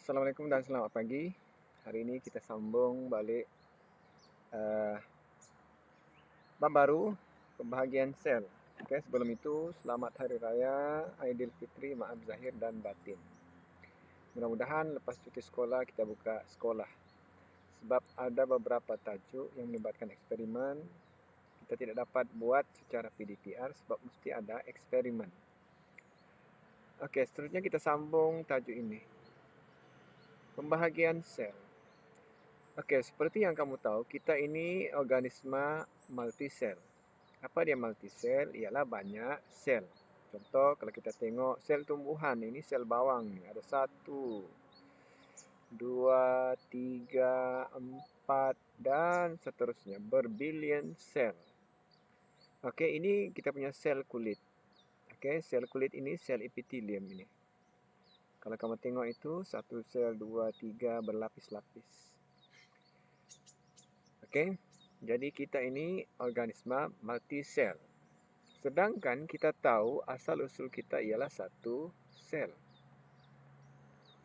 Assalamualaikum dan selamat pagi. Hari ini kita sambung balik bab baru, pembahagian sel. Okey, sebelum itu selamat Hari Raya Aidilfitri, maaf zahir dan batin. Mudah-mudahan lepas cuti sekolah kita buka sekolah. Sebab ada beberapa tajuk yang melibatkan eksperimen, kita tidak dapat buat secara PDPR sebab mesti ada eksperimen. Okey, seterusnya kita sambung tajuk ini. Pembahagian sel. Okey, seperti yang kamu tahu, kita ini organisma multisel. Apa dia multisel? Ialah banyak sel. Contoh, kalau kita tengok sel tumbuhan, ini sel bawang ni. Ada 1, 2, 3, 4 dan seterusnya. Berbilion sel. Okey, ini kita punya sel kulit. Okey, sel kulit ini sel epitelium ini. Kalau kamu tengok itu, 1 sel, 2, 3 berlapis-lapis. Okey, jadi kita ini organisma multisel. Sedangkan kita tahu asal-usul kita ialah satu sel.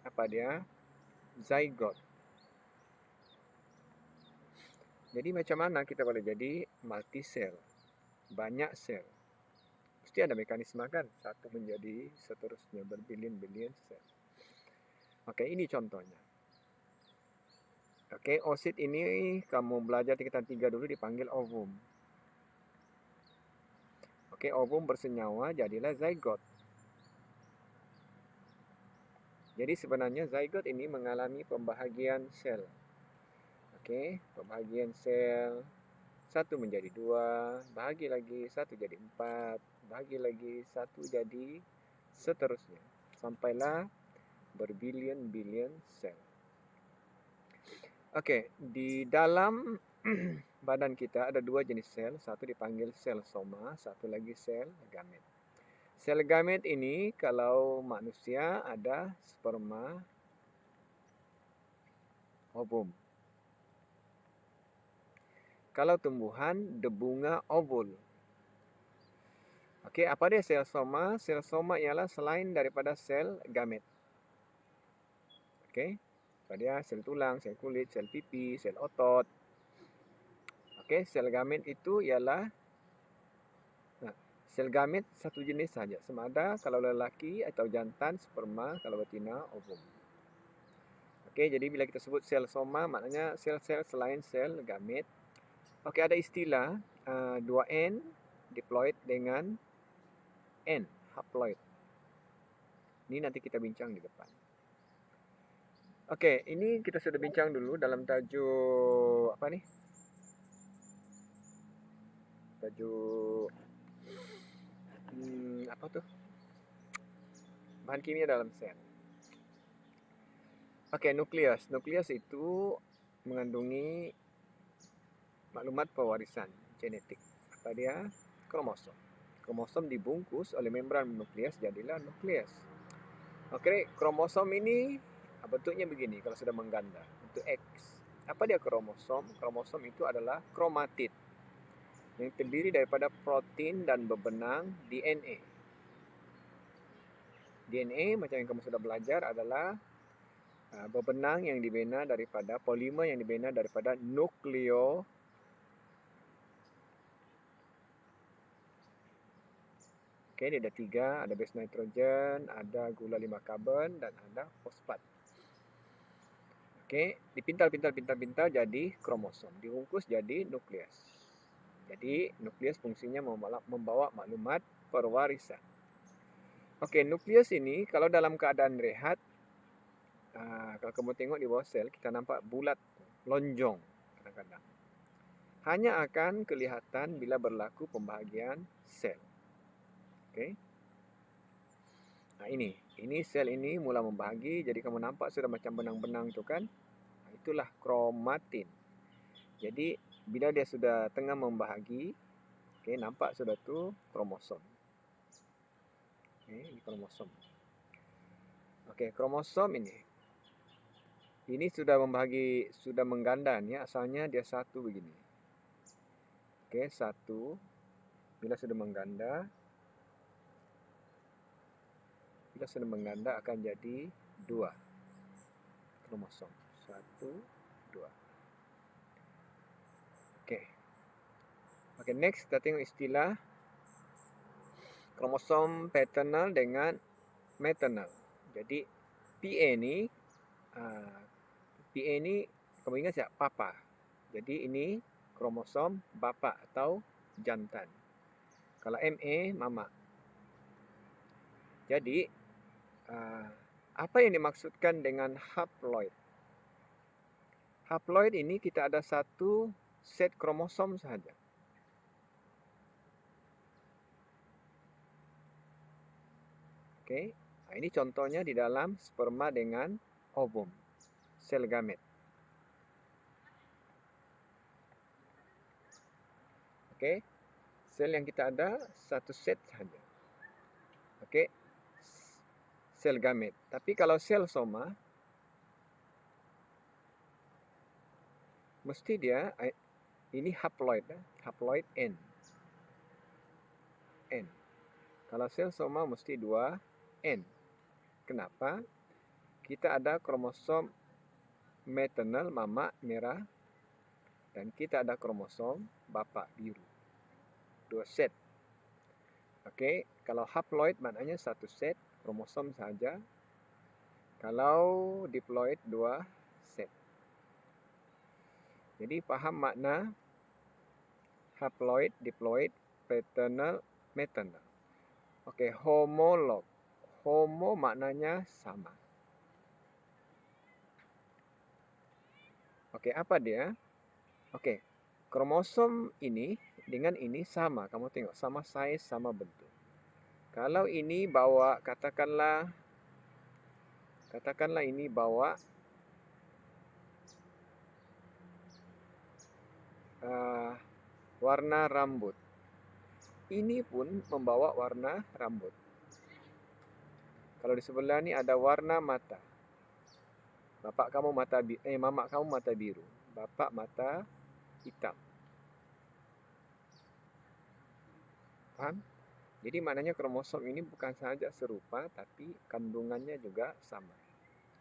Apa dia? Zygote. Jadi macam mana kita boleh jadi multisel? Banyak sel. Mesti ada mekanisme kan? Satu menjadi seterusnya berbilion-bilion sel. Okey, ini contohnya. Okey, oosit ini kamu belajar tingkatan 3 dulu dipanggil ovum. Okey, ovum bersenyawa jadilah zygote. Jadi sebenarnya zygote ini mengalami pembahagian sel. Okey, pembahagian sel. 1 menjadi 2, bahagi lagi 1 jadi 4, bahagi lagi 1 jadi seterusnya. Sampailah berbilion-bilion sel. Okey, di dalam badan kita ada 2 jenis sel. Satu dipanggil sel soma, satu lagi sel gamet. Sel gamet ini kalau manusia ada sperma, ovum. Kalau tumbuhan, debunga, ovul. Okey, apa dia sel soma? Sel soma ialah selain daripada sel gamet. Okey, apa dia? Sel tulang, sel kulit, sel pipi, sel otot. Okey, sel gamet itu ialah sel gamet satu jenis saja. Sama ada kalau lelaki atau jantan, sperma, kalau betina, ovum. Okey, jadi bila kita sebut sel soma, maknanya sel-sel selain sel gamet. Okey, ada istilah 2N diploid dengan N haploid. Ini nanti kita bincang di depan. Okey, ini kita sudah bincang dulu dalam tajuk apa ni? Tajuk apa tu? Bahan kimia dalam sel. Okey, nukleus. Nukleus itu mengandungi maklumat pewarisan genetik. Apa dia? Kromosom. Kromosom dibungkus oleh membran nukleus, jadilah nukleus. Okey, kromosom ini bentuknya begini kalau sudah mengganda, bentuk X. Apa dia kromosom? Kromosom itu adalah kromatid yang terdiri daripada protein dan bebenang DNA. DNA macam yang kamu sudah belajar adalah bebenang yang dibina daripada polimer yang dibina daripada nukleo. Okey, dia ada 3, ada base nitrogen, ada gula 5 karbon dan ada fosfat. Okey, dipintal jadi kromosom, dibungkus jadi nukleus. Jadi nukleus fungsinya membawa maklumat perwarisan. Okey, nukleus ini kalau dalam keadaan rehat, kalau kamu tengok di bawah sel, kita nampak bulat, lonjong kadang-kadang. Hanya akan kelihatan bila berlaku pembahagian sel. Okey. Nah, ini sel ini mula membahagi, jadi kamu nampak sudah macam benang-benang tu kan? Itulah kromatin. Jadi bila dia sudah tengah membahagi, okey, nampak sudah tu kromosom. Okey, ini kromosom. Okey, kromosom ini sudah membahagi, sudah mengganda ni, asalnya dia satu begini. Okey, satu. Bila sudah mengganda akan jadi 2. kromosom. 1, 2. Oke. Oke, next kita tengok istilah kromosom paternal dengan maternal. Jadi PA ni kamu ingat tak? Papa. Jadi ini kromosom bapa atau jantan. Kalau MA, mama. Jadi apa yang dimaksudkan dengan haploid? Haploid ini kita ada satu set kromosom sahaja. Oke, ini contohnya di dalam sperma dengan ovum, sel gamet. Oke, sel yang kita ada satu set sahaja. Oke, sel gamet. Tapi kalau sel soma, mesti dia ini haploid, haploid N. Kalau sel soma mesti 2N. Kenapa? Kita ada kromosom maternal mama merah dan kita ada kromosom bapa biru. 2 set. Oke, kalau haploid maknanya satu set kromosom saja. Kalau diploid 2 set. Jadi paham makna haploid, diploid, paternal, maternal. Oke, homolog. Homo maknanya sama. Oke, apa dia? Oke, kromosom ini dengan ini sama. Kamu tengok, sama size, sama bentuk. Kalau ini bawa, katakanlah ini bawa warna rambut. Ini pun membawa warna rambut. Kalau di sebelah ini ada warna mata. Bapak kamu mata mama kamu mata biru. Bapak mata hitam. Paham? Jadi maknanya kromosom ini bukan saja serupa, tapi kandungannya juga sama.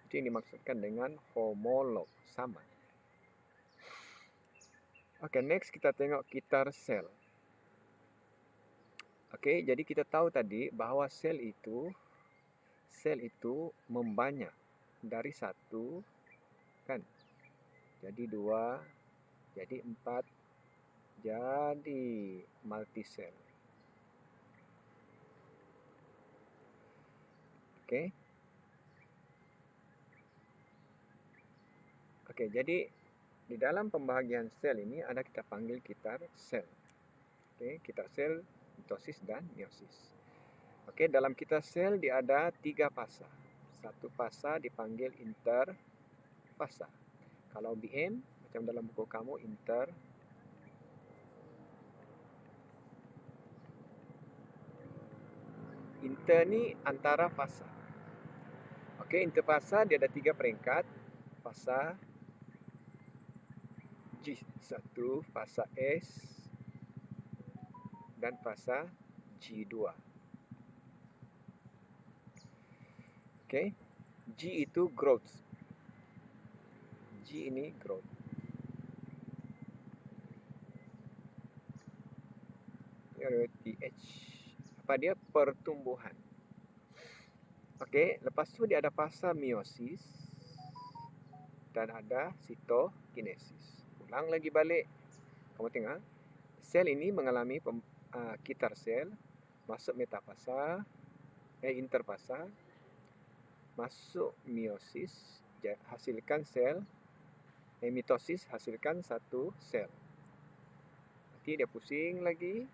Itu yang dimaksudkan dengan homolog, sama. Oke, next kita tengok kitar sel. Oke, jadi kita tahu tadi bahwa sel itu membanyak dari 1, kan? Jadi 2, jadi 4, jadi multisel. Oke. Oke, jadi di dalam pembahagian sel ini ada kita panggil kitar sel. Oke, kitar sel, mitosis dan meiosis. Oke, dalam kitar sel dia ada 3 fasa. Satu fasa dipanggil interfasa. Kalau BM, macam dalam buku kamu, inter ni antara fasa. Oke, interfasa dia ada 3 peringkat. Fasa G1, fasa S, dan fasa G2. Oke, G itu growth. G ini growth. Ini ada TH. Apa dia? Pertumbuhan. Oke, lepas itu dia ada fasa meiosis dan ada sitokinesis. Ulang lagi balik. Kamu tengok, sel ini mengalami kitar sel, masuk metafasa, interfasa, masuk meiosis, hasilkan sel, mitosis, hasilkan satu sel. Nanti dia pusing lagi,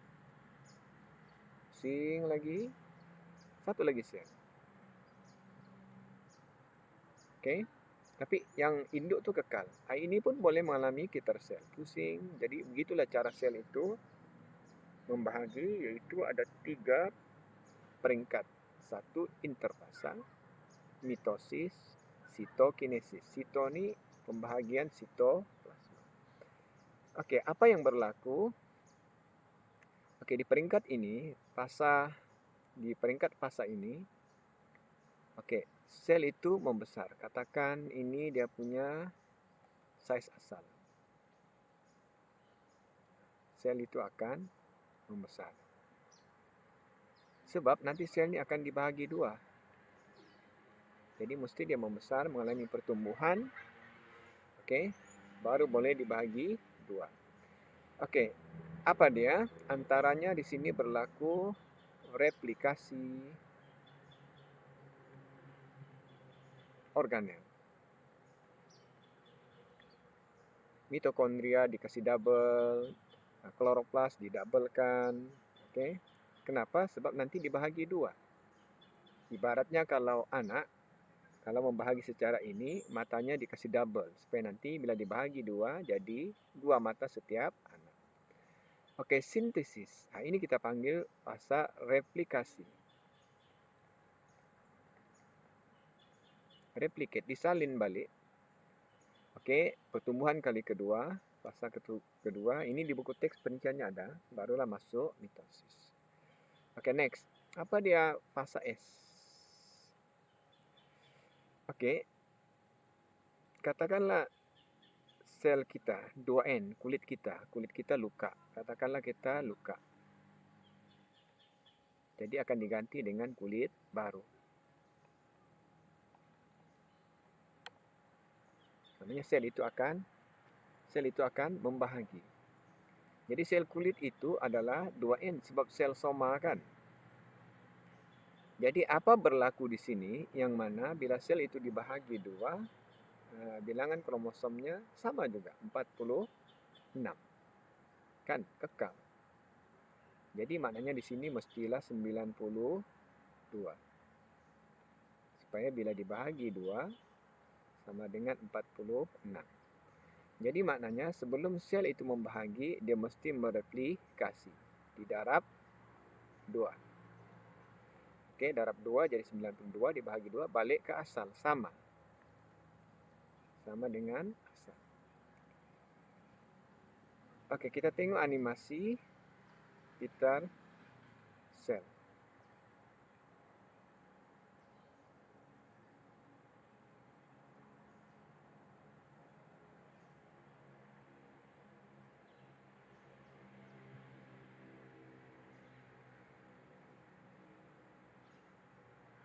satu lagi sel. Oke, tapi yang induk tu kekal. Ini pun boleh mengalami kitar sel, pusing. Jadi begitulah cara sel itu membahagi, yaitu ada 3 peringkat. 1 interfasa, mitosis, sitokinesis. Sito ni pembahagian sitoplasma. Oke, apa yang berlaku? Oke, di peringkat fasa ini, oke, sel itu membesar. Katakan ini dia punya size asal. Sel itu akan membesar. Sebab nanti sel ini akan dibahagi dua. Jadi mesti dia membesar, mengalami pertumbuhan. Oke, baru boleh dibahagi dua. Oke, apa dia? Antaranya di sini berlaku replikasi organel. Mitokondria dikasih double, kloroplas didabelkan. Oke, kenapa? Sebab nanti dibahagi dua. Ibaratnya kalau anak, kalau membahagi secara ini, matanya dikasih double. Supaya nanti bila dibahagi dua, jadi dua mata setiap anak. Oke, sintesis. Nah, ini kita panggil fasa replikasi. Replicate, disalin balik. Oke, pertumbuhan kali kedua, fasa kedua. Ini di buku teks perinciannya ada, barulah masuk mitosis. Oke, next. Apa dia fasa S? Oke, katakanlah sel kita, 2N, kulit kita luka. Katakanlah kita luka. Jadi akan diganti dengan kulit baru. Namanya sel itu akan membahagi. Jadi sel kulit itu adalah 2N sebab sel soma kan. Jadi apa berlaku di sini yang mana bila sel itu dibahagi dua, bilangan kromosomnya sama juga 46. Kan kekal. Jadi maknanya di sini mestilah 92. Supaya bila dibahagi dua sama dengan 46. Jadi maknanya sebelum sel itu membahagi, dia mesti mereplikasi di darab 2. Oke, darab 2 jadi 92 dibahagi 2, balik ke asal, sama. Sama dengan asal. Oke, kita tengok animasi Peter sel.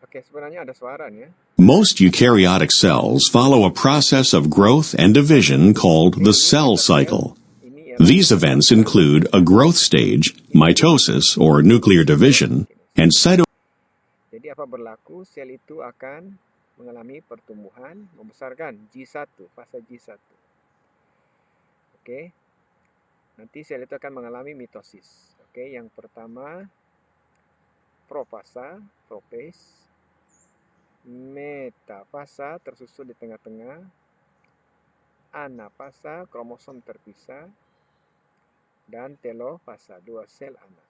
Oke, sebenarnya ada suara nih ya. Most eukaryotic cells follow a process of growth and division called the cell cycle. These events include a growth stage, mitosis or nuclear division, and Jadi apa berlaku? Sel itu akan mengalami pertumbuhan, membesarkan G1, fase G1. Oke. Nanti sel itu akan mengalami mitosis. Oke, yang pertama profasa, prophase, metafasa tersusun di tengah-tengah, anafasa kromosom terpisah, dan telofasa 2 sel anak.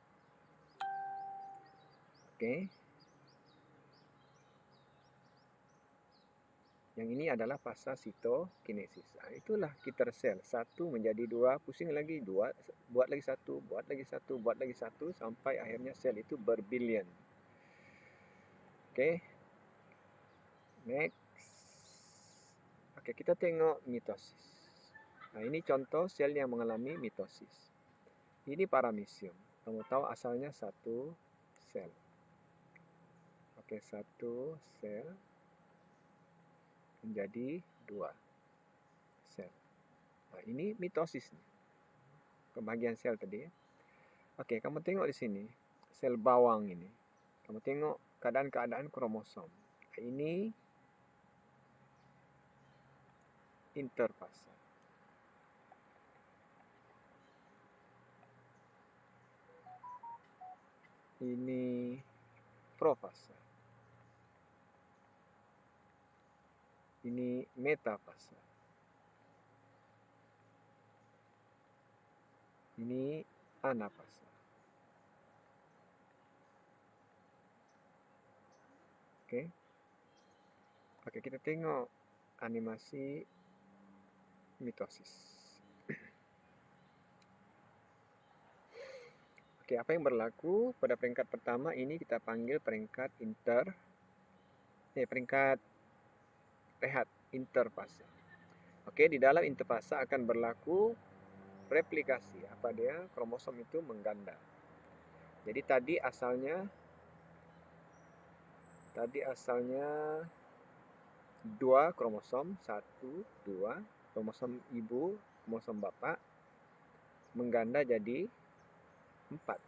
Oke. Yang ini adalah fasa sitokinesis. Nah, itulah Kiter sel. 1 menjadi 2, pusing lagi 2, buat lagi 1, buat lagi 1, buat lagi 1 sampai akhirnya sel itu berbilion. Oke. Next. Oke, kita tengok mitosis. Nah, ini contoh sel yang mengalami mitosis. Ini paramecium. Kamu tahu asalnya 1 sel. Oke, 1 sel menjadi 2 sel. Nah, ini mitosis. Pembagian sel tadi. Oke, kamu tengok di sini. Sel bawang ini. Kamu tengok keadaan-keadaan kromosom. Nah, ini interfasa. Ini profasa. Ini metafasa. Ini anafasa. Oke. Oke, kita tengok animasi mitosis. Oke, apa yang berlaku pada peringkat pertama ini kita panggil peringkat peringkat rehat interfase. Oke, di dalam interfase akan berlaku replikasi. Apa dia? Kromosom itu mengganda. Jadi tadi asalnya 2 kromosom, 1, 2, kromosom ibu, kromosom bapak, mengganda jadi 4.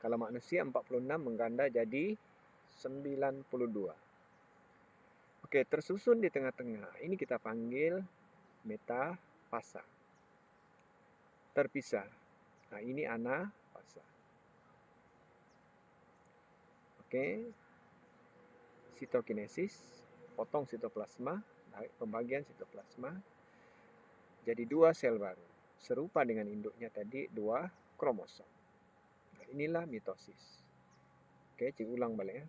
Kalau manusia 46 mengganda jadi 92. Oke, tersusun di tengah-tengah. Ini kita panggil metafasa. Terpisah. Nah, ini anafasa. Oke. Sitokinesis, potong sitoplasma, pembagian sitoplasma. Jadi 2 sel baru. Serupa dengan induknya tadi 2 kromosom. Nah, inilah mitosis. Oke, Cik ulang balik ya.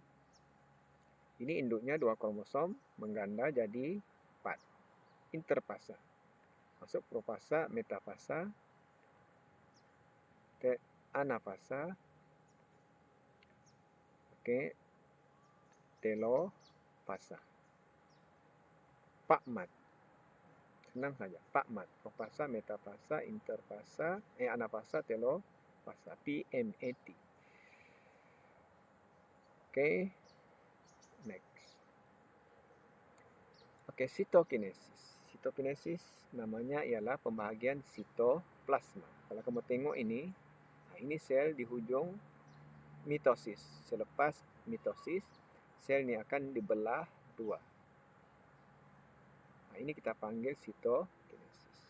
Ini induknya 2 kromosom, mengganda jadi 4. Interfasa. Masuk profasa, metafasa, anafasa, oke, telofasa. Pakmat. Senang saja. Pakmat. Profasa, metafasa, interfasa, anafasa, telofasa. PMAT. Oke. Next. Oke, sitokinesis. Sitokinesis namanya ialah pembahagian sitoplasma. Kalau kamu tengok ini, nah ini sel di hujung mitosis. Selepas mitosis, sel ini akan dibelah 2. Nah, ini kita panggil sitokinesis.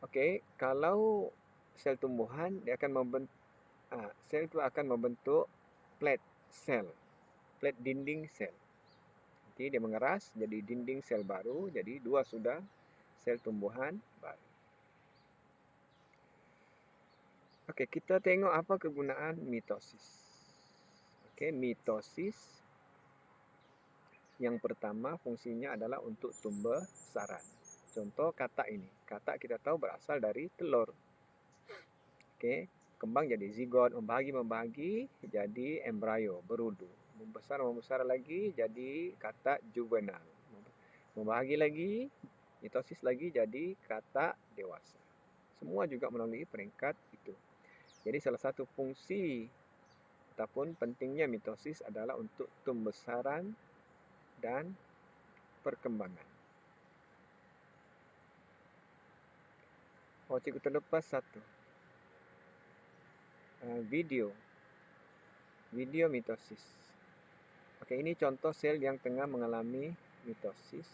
Oke, kalau sel tumbuhan dia akan sel itu akan membentuk plate sel, plate dinding sel. Nanti dia mengeras jadi dinding sel baru, jadi 2 sudah sel tumbuhan baru. Oke, kita tengok apa kegunaan mitosis. Oke, mitosis yang pertama fungsinya adalah untuk tumbesaran. Contoh katak ini. Katak kita tahu berasal dari telur. Oke, kembang jadi zigot, membagi jadi embrio, berudu. Membesar lagi jadi katak juvenal. Membagi lagi, mitosis lagi jadi katak dewasa. Semua juga melalui peringkat itu. Jadi salah satu fungsi ataupun pentingnya mitosis adalah untuk tumbesaran dan perkembangan. Oh, cikgu terlepas satu. Video mitosis. Oke, ini contoh sel yang tengah mengalami mitosis.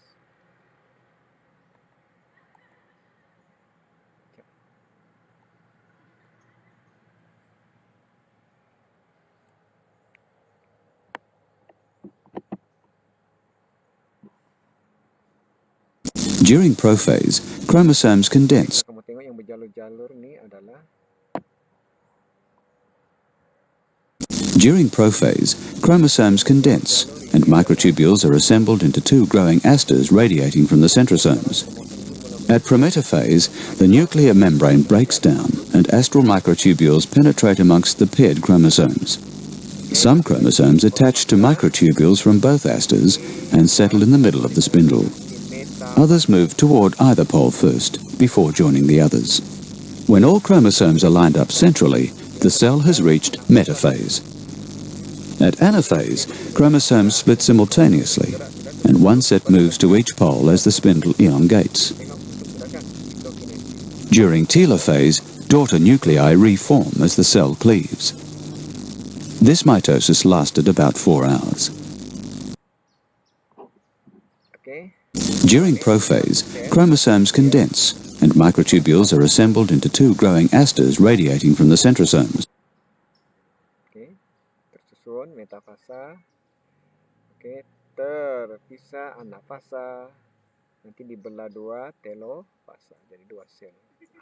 During prophase, chromosomes condense. Kamu tengok yang berjalur-jalur ini adalah During prophase, chromosomes condense, and microtubules are assembled into 2 growing asters radiating from the centrosomes. At prometaphase, the nuclear membrane breaks down, and astral microtubules penetrate amongst the paired chromosomes. Some chromosomes attach to microtubules from both asters and settle in the middle of the spindle. Others move toward either pole first, before joining the others. When all chromosomes are lined up centrally, the cell has reached metaphase. At anaphase, chromosomes split simultaneously, and one set moves to each pole as the spindle elongates. During telophase, daughter nuclei reform as the cell cleaves. This mitosis lasted about 4 hours. During prophase, chromosomes condense, and microtubules are assembled into 2 growing asters radiating from the centrosomes. Tersusun metafasa. Terpisah anafasa. Nanti dibelah 2 telofasa, jadi 2 sel.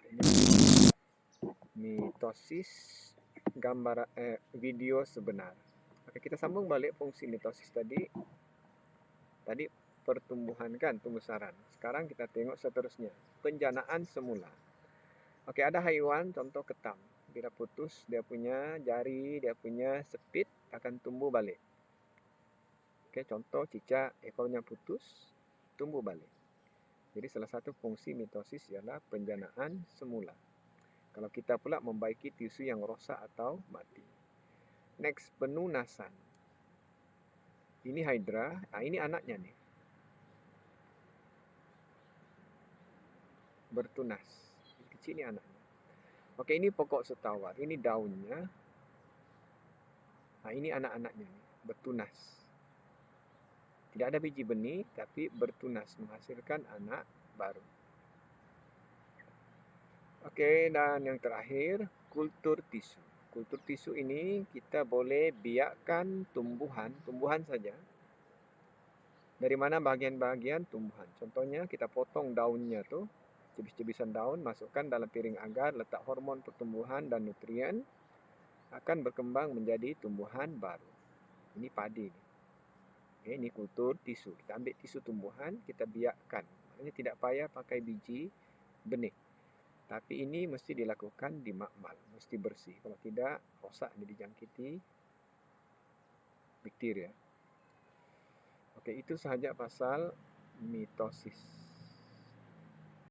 Ini mitosis video sebenar. Oke, kita sambung balik fungsi mitosis tadi. Tadi pertumbuhan kan, tumbesaran. Sekarang kita tengok seterusnya, penjanaan semula. Oke, ada haiwan contoh ketam. Bila putus dia punya jari, dia punya sepit akan tumbuh balik. Oke, contoh cicak ekornya putus, tumbuh balik. Jadi salah satu fungsi mitosis ialah penjanaan semula. Kalau kita pula membaiki tisu yang rosak atau mati. Next, penunasan. Ini hydra, ini anaknya nih. Bertunas. Kecil ini anaknya. Oke, ini pokok setawar. Ini daunnya. Ini anak-anaknya nih. Bertunas. Tidak ada biji benih, tapi bertunas. Menghasilkan anak baru. Oke, dan yang terakhir, kultur tisu. Kultur tisu ini kita boleh biakkan tumbuhan saja. Dari mana bagian-bagian tumbuhan. Contohnya kita potong daunnya tuh, cebis-cebisan daun, masukkan dalam piring agar, letak hormon pertumbuhan dan nutrien, akan berkembang menjadi tumbuhan baru. Ini padi. Oke, ini kultur tisu. Kita ambil tisu tumbuhan, kita biakkan. Maknanya tidak payah pakai biji benih. Tapi ini mesti dilakukan di makmal, mesti bersih. Kalau tidak, rosak dijangkiti bakteria. Oke, itu sahaja pasal mitosis.